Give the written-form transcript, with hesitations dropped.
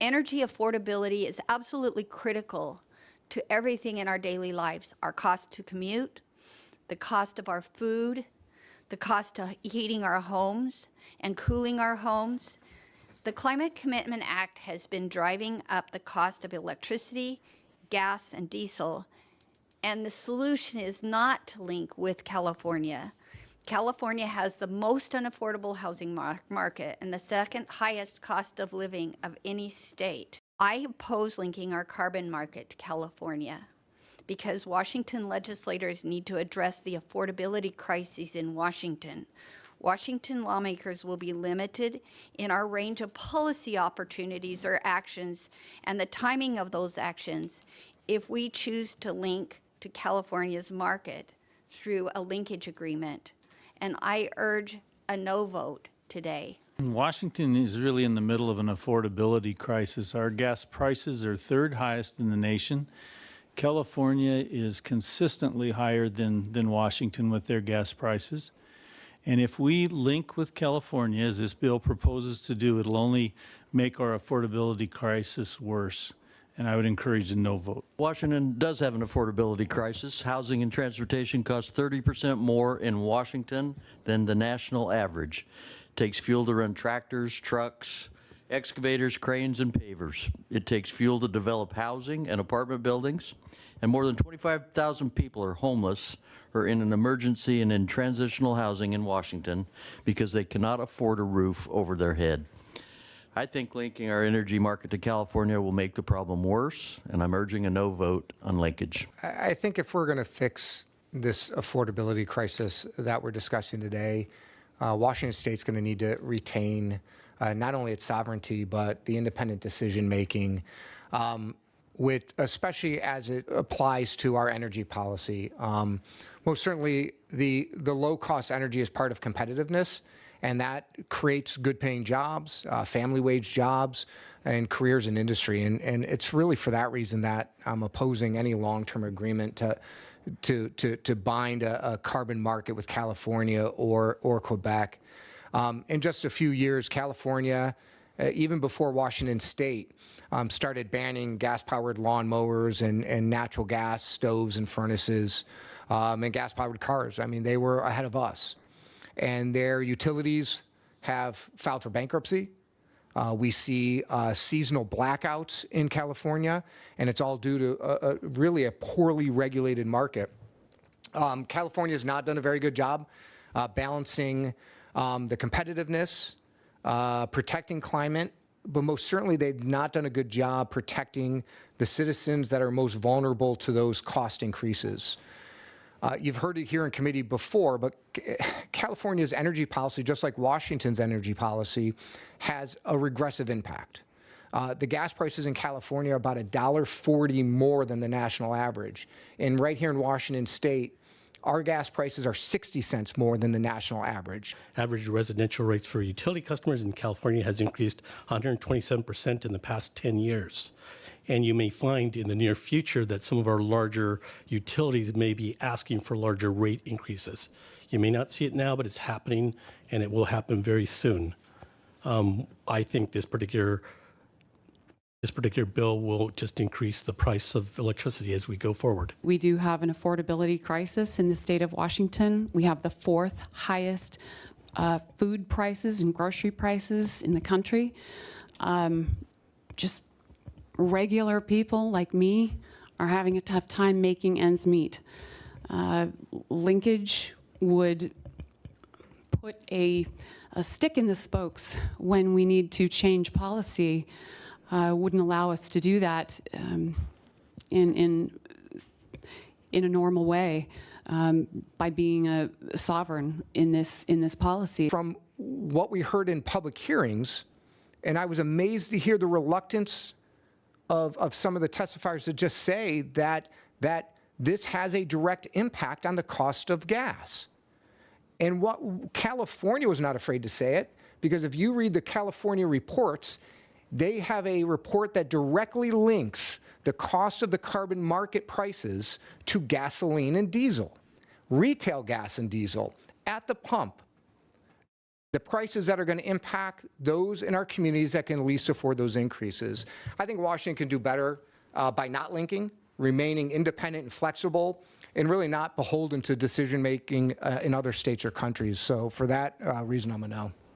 Energy affordability is absolutely critical to everything in our daily lives. Our cost to commute, the cost of our food, the cost of heating our homes and cooling our homes. The Climate Commitment Act has been driving up the cost of electricity, gas, and diesel, and the solution is not to link with California. California has the most unaffordable housing market and the second highest cost of living of any state. I oppose linking our carbon market to California because Washington legislators need to address the affordability crises in Washington. Washington lawmakers will be limited in our range of policy opportunities or actions and the timing of those actions if we choose to link to California's market through a linkage agreement. And I urge a no vote today. Washington is really in the middle of an affordability crisis. Our gas prices are third highest in the nation. California is consistently higher than Washington with their gas prices. And if we link with California, as this bill proposes to do, it'll only make our affordability crisis worse. And I would encourage a no vote. Washington does have an affordability crisis. Housing and transportation costs 30% more in Washington than the national average. It takes fuel to run tractors, trucks, excavators, cranes, and pavers. It takes fuel to develop housing and apartment buildings. And more than 25,000 people are homeless or in an emergency and in transitional housing in Washington because they cannot afford a roof over their head. I think linking our energy market to California will make the problem worse, and I'm urging a no vote on linkage. I think if we're going to fix this affordability crisis that we're discussing today, Washington State's going to need to retain not only its sovereignty, but the independent decision-making, especially as it applies to our energy policy. Most certainly, the low-cost energy is part of competitiveness, and that creates good-paying jobs, family wage jobs, and careers in industry. And it's really for that reason that I'm opposing any long-term agreement to bind a carbon market with California or Quebec. In just a few years, California, even before Washington State, started banning gas-powered lawnmowers and natural gas stoves and furnaces and gas-powered cars. I mean, they were ahead of us. And their utilities have filed for bankruptcy. We see seasonal blackouts in California, and it's all due to really a poorly regulated market. California has not done a very good job balancing the competitiveness, protecting climate, but most certainly they've not done a good job protecting the citizens that are most vulnerable to those cost increases. You've heard it here in committee before, but California's energy policy, just like Washington's energy policy, has a regressive impact. The gas prices in California are about $1.40 more than the national average. And right here in Washington State, our gas prices are 60 cents more than the national average. Average residential rates for utility customers in California has increased 127% in the past 10 years. And you may find in the near future that some of our larger utilities may be asking for larger rate increases. You may not see it now, but it's happening, and it will happen very soon. I think this particular bill will just increase the price of electricity as we go forward. We do have an affordability crisis in the state of Washington. We have the fourth highest food prices and grocery prices in the country. Just regular people like me are having a tough time making ends meet. Linkage would put a stick in the spokes when we need to change policy. Wouldn't allow us to do that in a normal way by being a sovereign in this policy. From what we heard in public hearings, and I was amazed to hear the reluctance of some of the testifiers to just say that this has a direct impact on the cost of gas. And what California was not afraid to say it, because if you read the California reports, they have a report that directly links the cost of the carbon market prices to gasoline and diesel, retail gas and diesel at the pump. the prices that are going to impact those in our communities that can least afford those increases. I think Washington can do better by not linking, remaining independent and flexible, and really not beholden to decision-making in other states or countries. So for that reason, I'm a no.